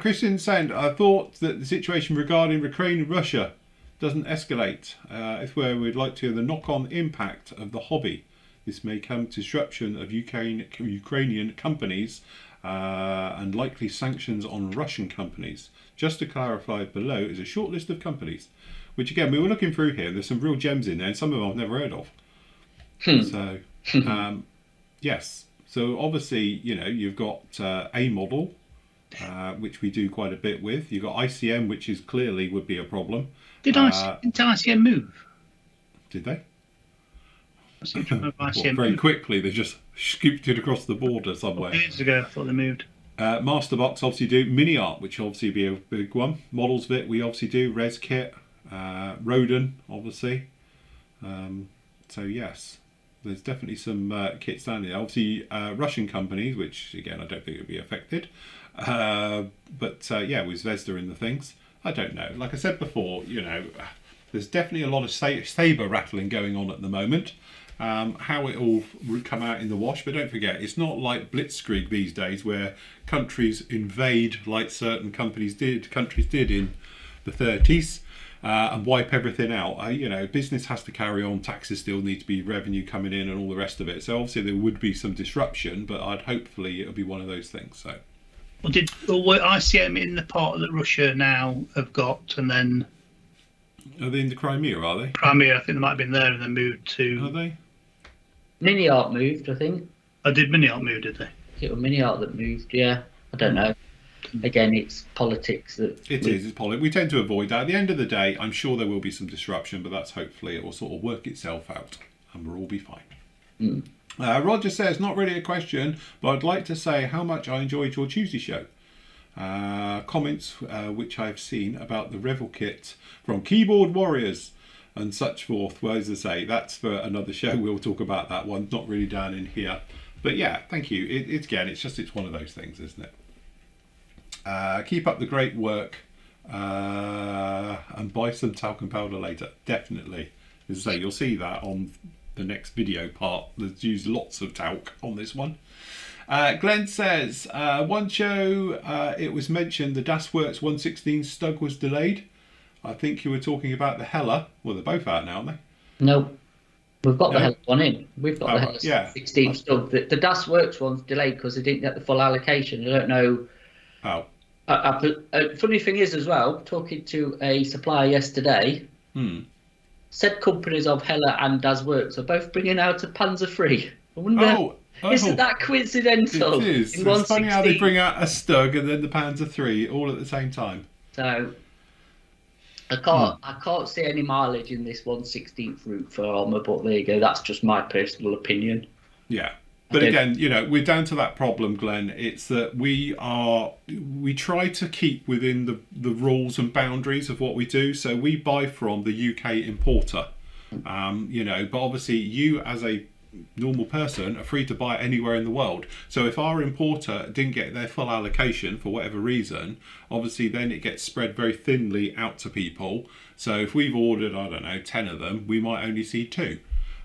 Christian saying, I thought that the situation regarding Ukraine and Russia doesn't escalate. If where we'd like to the knock-on impact of the hobby. This may come to disruption of Ukrainian companies and likely sanctions on Russian companies. Just to clarify, below is a short list of companies, which again we were looking through here. There's some real gems in there, and some of them I've never heard of. So, yes. So obviously, you've got A model, which we do quite a bit with. You've got ICM, which is clearly would be a problem. Did ICM move? Did they? I seem to remember ICM Very moved. quickly, they just scooped it across the border somewhere. Years ago, I thought they moved. Masterbox obviously do. Mini Art, which obviously be a big one. Models Bit, we obviously do. Res Kit, Roden, obviously. So yes, there's definitely some kits down there. Obviously, Russian companies, which again I don't think would be affected. But yeah, with Zvezda in the things, I don't know. Like I said before, there's definitely a lot of saber rattling going on at the moment. How it all would come out in the wash, but don't forget, it's not like blitzkrieg these days where countries invade like certain countries did in the 30s and wipe everything out. Business has to carry on, taxes still need to be revenue coming in and all the rest of it. So obviously there would be some disruption, but hopefully it'll be one of those things. So. Well, were ICM in the part that Russia now have got, and then Are they in the Crimea, are they? Crimea? I think they might have been there and then moved to. Are they? Mini Art moved, I think. Oh, did Mini Art move? Did they? It was Mini Art that moved. Yeah, I don't know. Again, it's politics that. It's politics. We tend to avoid that. At the end of the day, I'm sure there will be some disruption, but that's hopefully it will sort of work itself out, and we'll all be fine. Roger says, not really a question, but I'd like to say how much I enjoyed your Tuesday show. Comments which I've seen about the Revel kit from Keyboard Warriors and such forth. Well, as I say, that's for another show. We'll talk about that one. Not really down in here, but yeah, thank you. It's one of those things, isn't it? Keep up the great work and buy some talcum powder later. Definitely. As I say, you'll see that on the next video part. There's used lots of talc on this one. Glenn says, one show it was mentioned the Das Works 116 Stug was delayed. I think you were talking about the Hella. Well, they're both out now, aren't they? No, we've got the Hella one in. We've got the Hella yeah. 16 Stug. The Das Works one's delayed because they didn't get the full allocation. I don't know. Oh. Funny thing is as well, talking to a supplier yesterday, said companies of Hella and Das Works are both bringing out a Panzer III. I wonder, isn't that coincidental? It is. It's funny how they bring out a Stug and then the Panzer III all at the same time. So I can't see any mileage in this 1/16th route for armour, but there you go. That's just my personal opinion. Yeah. But again, we're down to that problem, Glenn. It's that we try to keep within the rules and boundaries of what we do. So we buy from the UK importer, but obviously you as a normal person are free to buy anywhere in the world. So if our importer didn't get their full allocation for whatever reason, obviously then it gets spread very thinly out to people. So if we've ordered, 10 of them, we might only see 2.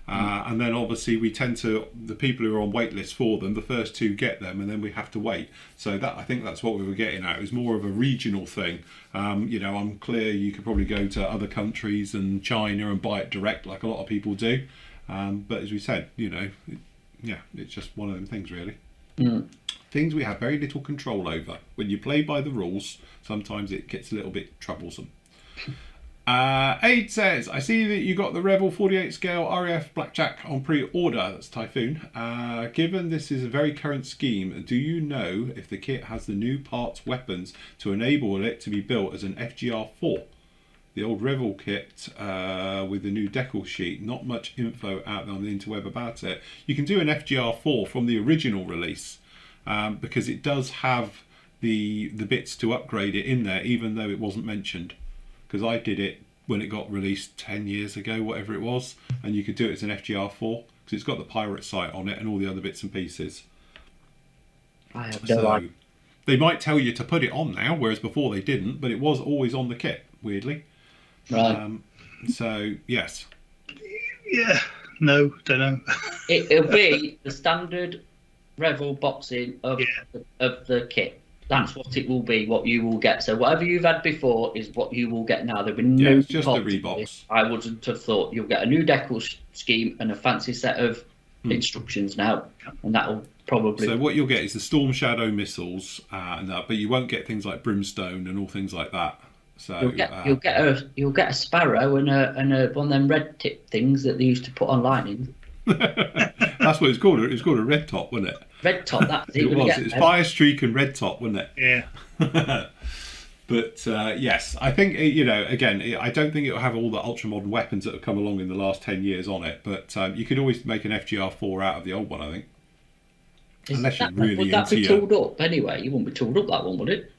And then obviously we tend to, the people who are on wait lists for them, the first 2 get them and then we have to wait. So that, I think that's what we were getting at. It was more of a regional thing. I'm clear you could probably go to other countries and China and buy it direct like a lot of people do. But as we said, it's just one of them things really. Things we have very little control over. When you play by the rules, sometimes it gets a little bit troublesome. Aid says, I see that you got the Revel 48 scale RAF Blackjack on pre-order. That's Typhoon. Given this is a very current scheme, do you know if the kit has the new parts weapons to enable it to be built as an FGR4? The old Revel kit with the new decal sheet, not much info out there on the interweb about it. You can do an FGR4 from the original release because it does have the bits to upgrade it in there, even though it wasn't mentioned. Because I did it when it got released 10 years ago, whatever it was, and you could do it as an FGR4 because it's got the pirate sight on it and all the other bits and pieces. I have no idea. They might tell you to put it on now, whereas before they didn't, but it was always on the kit, weirdly. Right. So, yes. Yeah, no, don't know. It'll be the standard Revel boxing of the kit. That's what it will be, what you will get. So whatever you've had before is what you will get now. There'll be no it's just a rebox. I wouldn't have thought you'll get a new decal scheme and a fancy set of instructions now, and that'll probably. So what you'll get is the Storm Shadow missiles, but you won't get things like Brimstone and all things like that. So you'll get a Sparrow and a one of them red tip things that they used to put on lightning. That's what it's called. It was called a red top, wasn't it? Red top, that's it. It was. It's Fire Streak and red top, wasn't it? Yeah. But yes, I think again, I don't think it'll have all the ultra modern weapons that have come along in the last 10 years on it. But you could always make an FGR4 out of the old one, I think. Unless you're really would that be tooled up anyway? You wouldn't be tooled up, that one, would it?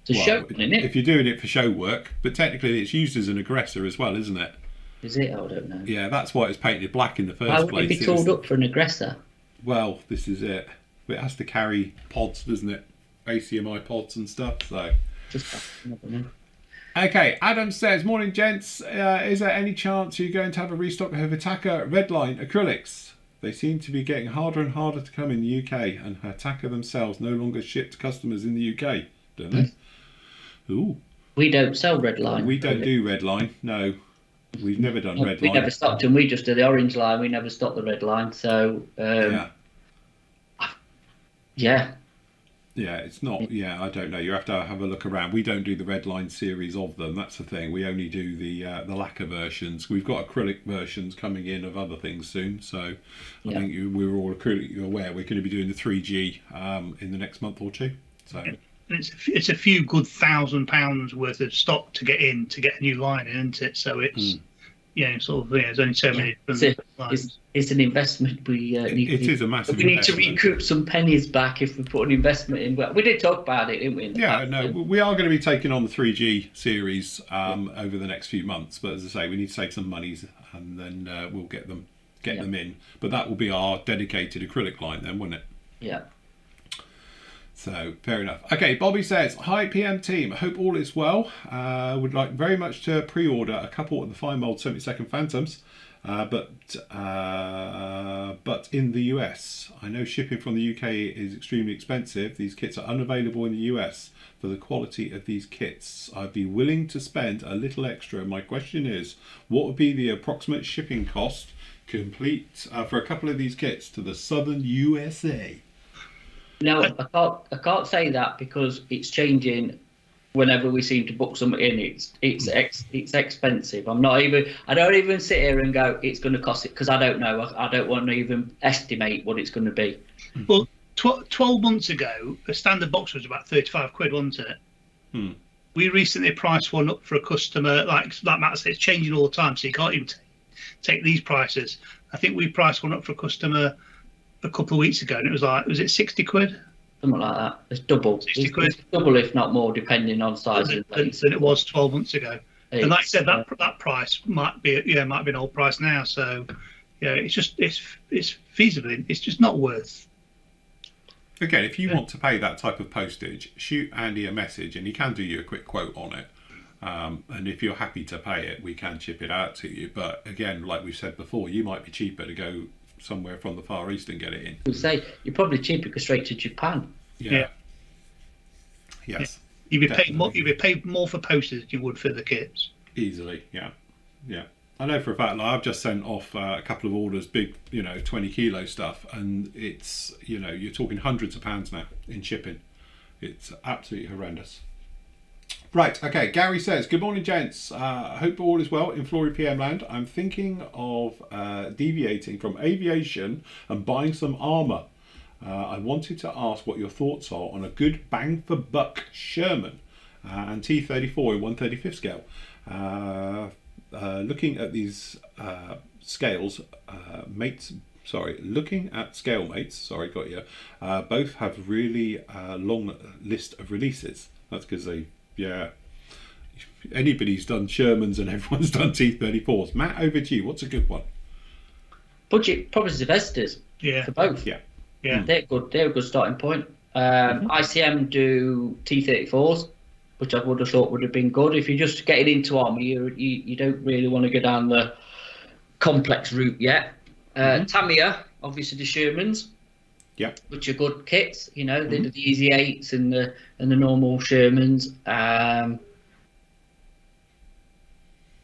It's a show, isn't it? If you're doing it for show work, but technically it's used as an aggressor as well, isn't it? Is it? I don't know. Yeah, that's why it's painted black in the first place. Why place. would it be tooled up for an aggressor? Well, this is it. It has to carry pods, doesn't it? ACMI pods and stuff. So. Okay, Adam says, morning gents. Is there any chance you're going to have a restock of Attacker Redline acrylics? They seem to be getting harder and harder to come in the UK, and Attacker themselves no longer ship to customers in the UK, don't they? Ooh. We don't sell Redline. We don't do Redline, no. We've never done Redline. We never stocked them. We just do the orange line. We never stocked the red line. So, yeah. Yeah, it's not. Yeah, I don't know. You have to have a look around. We don't do the Redline series of them. That's the thing. We only do the lacquer versions. We've got acrylic versions coming in of other things soon. So I think we're all acrylic aware. We're going to be doing the 3G in the next month or two. So. It's a few good £1,000 worth of stock to get a new line in, isn't it? So it's there's only so many. It's an investment. We is a massive. We need to recoup some pennies back if we put an investment in. Well, we did talk about it, didn't we? We are going to be taking on the 3G series over the next few months. But as I say, we need to save some monies, and then we'll get them in. But that will be our dedicated acrylic line, then, won't it? Yeah. So, fair enough. Okay, Bobby says, hi PM team, hope all is well. Would like very much to pre-order a couple of the fine mold 72nd Phantoms, but in the US. I know shipping from the UK is extremely expensive. These kits are unavailable in the US for the quality of these kits. I'd be willing to spend a little extra. My question is, what would be the approximate shipping cost complete for a couple of these kits to the southern USA? No, I can't say that because it's changing whenever we seem to book something in. It's expensive. I don't even sit here and go it's going to cost it because I don't know. I don't want to even estimate what it's going to be. Well, 12 months ago, a standard box was about 35 quid, wasn't it? We recently priced one up for a customer. Like Matt said, it's changing all the time, so you can't even take these prices. I think we priced one up for a customer a couple of weeks ago, and it was it 60 quid? Something like that. It's double. 60 quid. It's double, if not more, depending on size. Than it was 12 months ago. And like I said, that price might be an old price now. So it's feasible. It's just not worth. Again, if you want to pay that type of postage, shoot Andy a message, and he can do you a quick quote on it. And if you're happy to pay it, we can ship it out to you. But again, like we've said before, you might be cheaper to go somewhere from the Far East and get it in. We'll say you're probably cheaper to go straight to Japan. Yeah. Yes. You'd be paid more for postage than you would for the kits. Easily, yeah. I know for a fact. Like, I've just sent off a couple of orders, big, 20 kilo stuff, and it's, you're talking hundreds of pounds now in shipping. It's absolutely horrendous. Right, okay. Gary says, good morning, gents. I hope all is well in Flory PM land. I'm thinking of deviating from aviation and buying some armour. I wanted to ask what your thoughts are on a good bang for buck Sherman and T34 in 1/35 scale. Looking at these scales, looking at scale mates, got you. Both have really long list of releases. That's because anybody's done Shermans and everyone's done T34s. Matt, over to you. What's a good one? Budget probably Zvezdas. Yeah. For both. Yeah. They're good. They're a good starting point. ICM do T34s, which I would have thought would have been good. If you're just getting into armour, you don't really want to go down the complex route yet. Tamiya, obviously the Shermans. Yeah, which are good kits. They do the Easy 8s and the normal Shermans.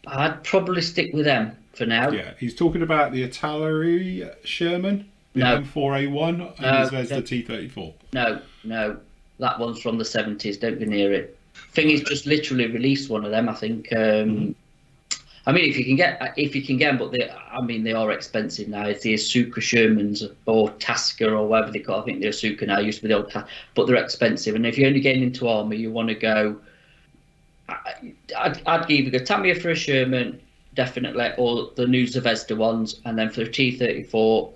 I'd probably stick with them for now. Yeah, he's talking about the artillery Sherman, the M4A1, and there's the T34. No, that one's from the 70s. Don't go near it. Thing is, just literally released one of them. I think. I mean, if you can get them, but they are expensive now. It's the Asuka Shermans or Tasker or whatever they call it. I think the Asuka now used to be the old, but they're expensive. And if you're only getting into armour, you want to go. I'd either go Tamiya for a Sherman, definitely, or the new Zvezda ones, and then for a T34,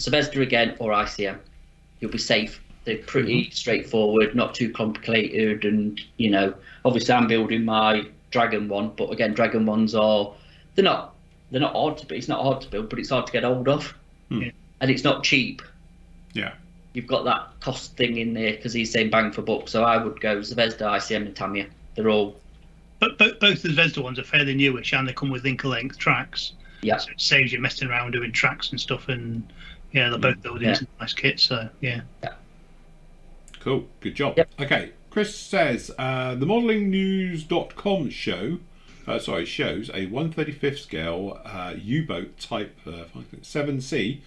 Zvezda again or ICM. You'll be safe. They're pretty straightforward, not too complicated, and obviously I'm building my Dragon one, but again, Dragon ones they're not hard to build. It's not hard to build, but it's hard to get hold of, and it's not cheap. Yeah, you've got that cost thing in there because he's saying bang for buck. So I would go Zvezda, ICM, and Tamiya. They're all. But both the Zvezda ones are fairly newish, and they come with length tracks. Yeah, so it saves you messing around doing tracks and stuff, and they're both building some nice kits. So yeah. Cool, good job. Yep. Okay. Chris says, the modelingnews.com shows a 1/35 scale U-boat type 7C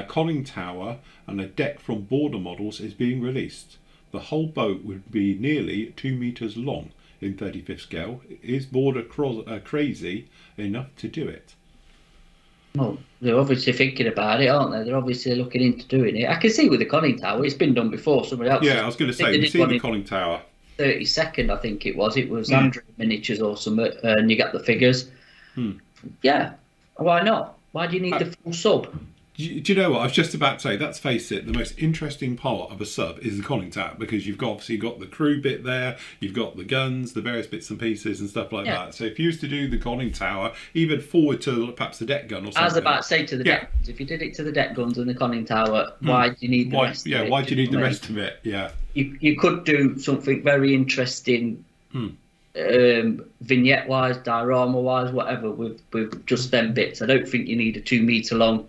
conning tower and a deck from Border Models is being released. The whole boat would be nearly 2 meters long in 35th scale. Is Border crazy enough to do it? Well, they're obviously thinking about it, aren't they? They're obviously looking into doing it. I can see with the conning tower, it's been done before. Somebody else. Yeah, I was going to say, we've seen the conning tower. 32nd, I think it was. It was Andrew Miniatures or something, and you got the figures. Yeah, why not? Why do you need the full sub? Do you know what? I was just about to say, let's face it, the most interesting part of a sub is the conning tower, because you've obviously got the crew bit there, you've got the guns, the various bits and pieces and stuff like that. So if you used to do the conning tower, even forward to perhaps the deck gun or something. I was about to say to the deck guns, if you did it to the deck guns and the conning tower, why do you need the rest of it? Yeah, why do you need the rest of it? Yeah. You could do something very interesting vignette-wise, diorama-wise, whatever, with just them bits. I don't think you need a 2 meter long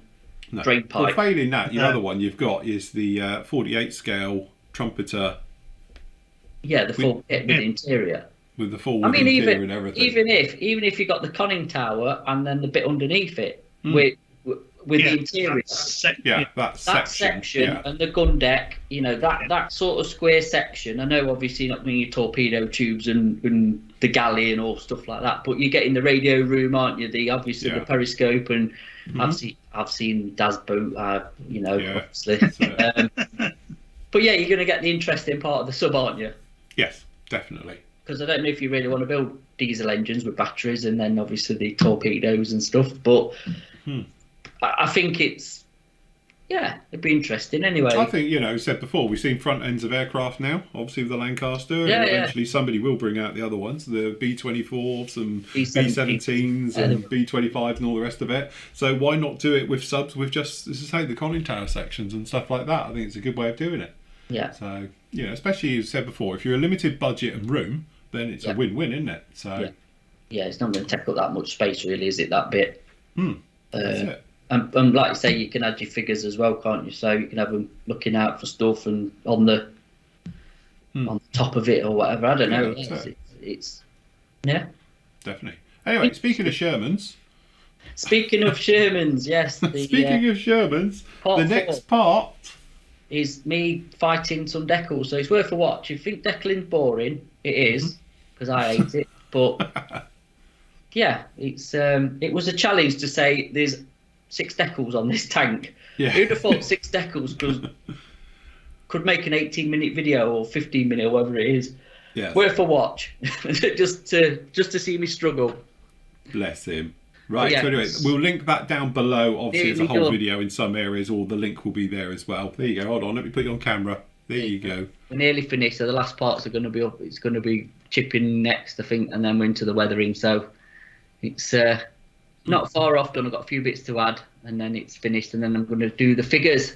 drain pipe. Well, failing that, the other one you've got is the 48 scale trumpeter. Yeah, the full kit with the interior. With the full interior and everything. Even if you got the conning tower and then the bit underneath it with the interior. That section and the gun deck, that sort of square section. I know obviously not doing your torpedo tubes and the galley and all stuff like that, but you're getting the radio room, aren't you? The periscope, and I've seen Daz boat, obviously. But yeah, you're going to get the interesting part of the sub, aren't you? Yes, definitely. Because I don't know if you really want to build diesel engines with batteries and then obviously the torpedoes and stuff, but I think it'd be interesting anyway. I think, said before, we've seen front ends of aircraft now, obviously with the Lancaster, and eventually somebody will bring out the other ones, the B-24s and B-17s and B-25s and all the rest of it. So why not do it with subs with just, as I say, the conning tower sections and stuff like that? I think it's a good way of doing it. Yeah. So, especially as you said before, if you're a limited budget and room, then it's a win-win, isn't it? So yeah, it's not going to take up that much space, really, is it, that bit? That's it. And like you say, you can add your figures as well, can't you? So you can have them looking out for stuff and on the top of it or whatever. I don't know. It's definitely. Anyway, speaking of Shermans. Speaking of Shermans, yes. Speaking of Shermans, the next part is me fighting some decals. So it's worth a watch. If you think Decaling's boring, it is. because I hate it. But yeah, it was a challenge to say there's 6 decals on this tank. Yeah. Who'd have thought 6 decals could make an 18-minute video or 15-minute, or whatever it is, worth a watch, just to see me struggle. Bless him. Right, yeah, so anyway, we'll link that down below. Obviously, it's a whole done. video in some areas, or the link will be there as well. There you go. Hold on, let me put you on camera. There you go. We're nearly finished, so the last parts are going to be up. It's going to be chipping next, I think, and then we're into the weathering. So it's not far off done. I've got a few bits to add, and then it's finished, and then I'm going to do the figures.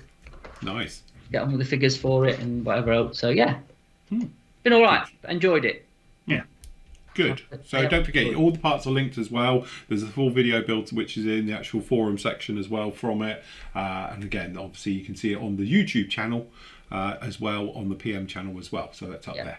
Nice. Get on with the figures for it and whatever else. So yeah, been all right. Enjoyed it. Yeah. Good. So don't forget, all the parts are linked as well. There's a full video built, which is in the actual forum section as well from it. And again, obviously, you can see it on the YouTube channel as well, on the PM channel as well. So that's up there.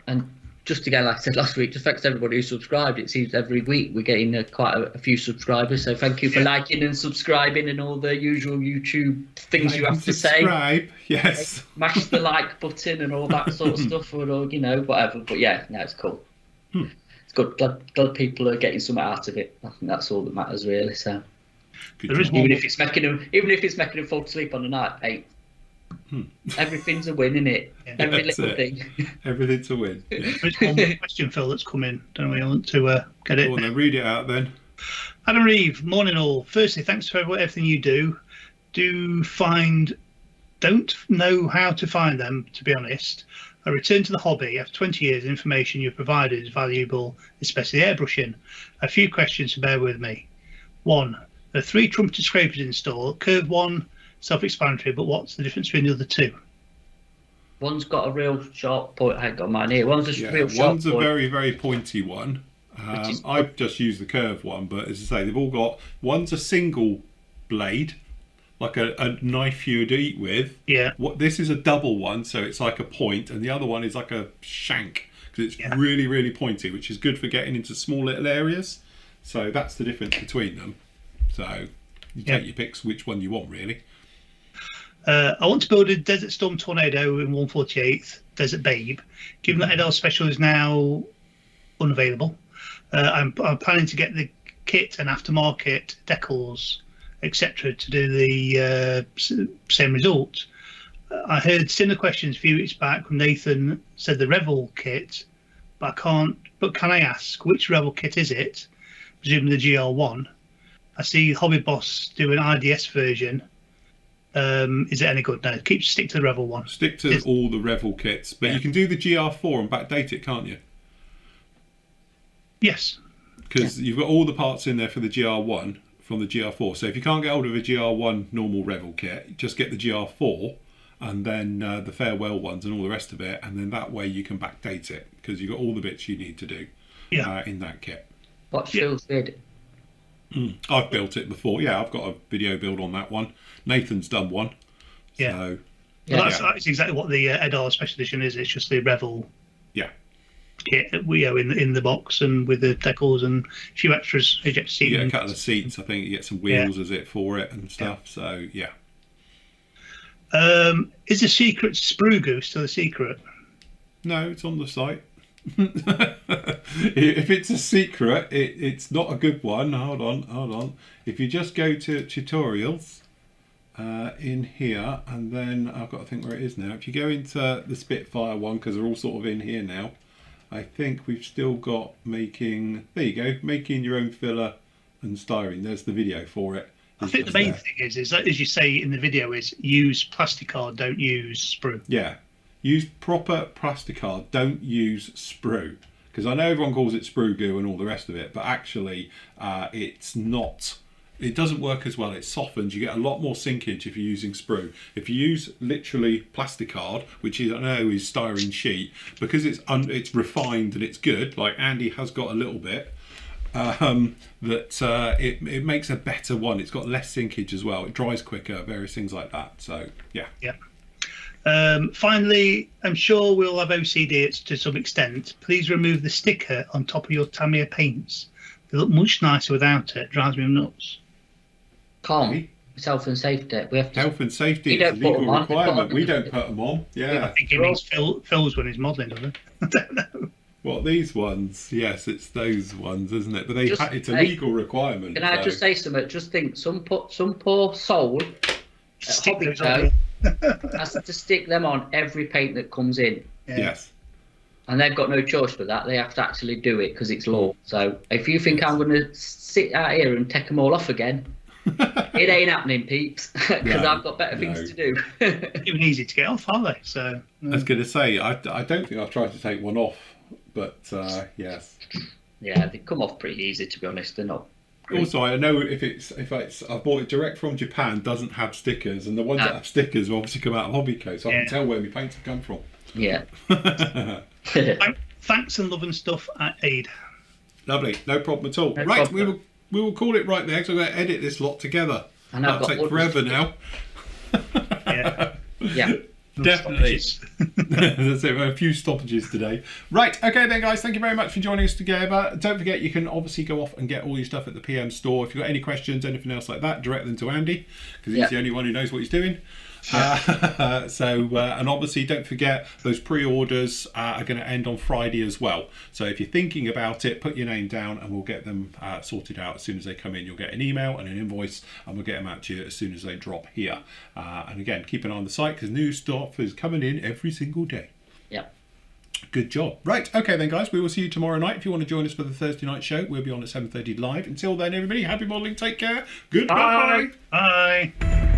And just again, like I said last week, just thanks to everybody who subscribed. It seems every week we're getting quite a few subscribers. So thank you for liking and subscribing and all the usual YouTube things you have to subscribe. Yes. Mash the like button and all that sort of stuff, or whatever. But yeah, no, it's cool. It's good. Glad people are getting something out of it. I think that's all that matters, really. So, even if it's making them fall asleep on the night, hey, everything's a win, isn't it? Every little thing. Everything's a win. Yeah. There's one more question, Phil, that's come in. Don't we want to get it? Go on, then read it out then. Adam Reeve, morning all. Firstly, thanks for everything you do. Don't know how to find them, to be honest. I returned to the hobby after 20 years. The information you've provided is valuable, especially airbrushing. A few questions to bear with me. 1. There are 3 trumpeted scrapers installed. Curved one, self-explanatory, but what's the difference between the other 2? One's got a real sharp point. I ain't got mine here. One's a real sharp point. One's a very, very pointy one. I've just used the curved one, but as I say, they've all got... One's a single blade, like a knife you would eat with. Yeah. This is a double one, so it's like a point, and the other one is like a shank, because it's really, really pointy, which is good for getting into small little areas. So that's the difference between them. So you take your picks which one you want, really. I want to build a Desert Storm Tornado in 1/48 Desert Babe. Given that Edel Special is now unavailable, I'm planning to get the kit and aftermarket decals, etc., to do the same result. I heard similar questions a few weeks back from Nathan. Said the Revel kit, but I can't. But can I ask which Revel kit is it? Presumably the GR1. I see Hobby Boss do an IDS version. Is it any good? No, stick to the Revel one. Stick to all the Revel kits, but you can do the GR4 and backdate it, can't you? Yes. Because you've got all the parts in there for the GR1 from the GR4. So if you can't get hold of a GR1 normal Revel kit, just get the GR4 and then the farewell ones and all the rest of it, and then that way you can backdate it because you've got all the bits you need to do in that kit. What feels good? I've built it before. Yeah, I've got a video build on that one. Nathan's done one. Yeah. So, that's exactly what the Edar Special Edition is. It's just the Revel kit, in the box, and with the decals and a few extras, ejector seat. Yeah, a couple of seats. I think you get some wheels as it for it and stuff. So is the secret sprue goo still a secret? No, it's on the site. If it's a secret, it's not a good one. Hold on. If you just go to tutorials in here, and then I've got to think where it is now. If you go into the Spitfire one, because they're all sort of in here now, I think we've still got making your own filler and styrene. There's the video for it. I think the main thing is that, as you say in the video, is use plasticard, don't use sprue. Yeah. Use proper plasticard, don't use sprue. Because I know everyone calls it sprue goo and all the rest of it, but actually it's not. It doesn't work as well. It softens. You get a lot more sinkage if you're using sprue. If you use literally plasticard, which is, I know is styrene sheet, because it's refined and it's good, like Andy has got a little bit, it makes a better one. It's got less sinkage as well. It dries quicker, various things like that. So, yeah. Finally, I'm sure we'll have OCD to some extent. Please remove the sticker on top of your Tamiya paints. They look much nicer without it. Drives me nuts. Calm. It's health and safety. We have to. Health and safety is a legal requirement. We don't put them on. Yeah. I think it means Phil's when he's modelling, doesn't it? I don't know. What, these ones? Yes, it's those ones, isn't it? But it's a legal requirement. Can I just say something? Just think, some poor soul at Hobby Co has to stick them on every paint that comes in. Yeah. Yes. And they've got no choice for that. They have to actually do it because it's law. So if you think I'm going to sit out here and take them all off again, it ain't happening, peeps, because I've got better things to do. Even easy to get off, are they? So I was going to say, I don't think I've tried to take one off, but yes. Yeah, they come off pretty easy, to be honest. They're not. Also, I know if it's I bought it direct from Japan, doesn't have stickers, and the ones that have stickers will obviously come out of Hobby Co, so I can tell where my paints have come from. Yeah. Thanks and love and stuff at Aid. Lovely, no problem at all. No right, problem. we will call it right there, because I'm going to edit this lot together. And That'll take forever now. Yeah. Definitely. That's it, a few stoppages today. Right, okay then guys, thank you very much for joining us together. Don't forget, you can obviously go off and get all your stuff at the PM store. If you've got any questions, anything else like that, direct them to Andy, because he's the only one who knows what he's doing. And obviously don't forget, those pre-orders are going to end on Friday as well. So if you're thinking about it, put your name down and we'll get them sorted out as soon as they come in. You'll get an email and an invoice, and we'll get them out to you as soon as they drop here. And again, keep an eye on the site, because new stuff is coming in every single day. Yep. Good job. Right, okay then guys, we will see you tomorrow night. If you want to join us for the Thursday night show, we'll be on at 7:30 live. Until then, everybody, happy modelling, take care, goodbye. Bye.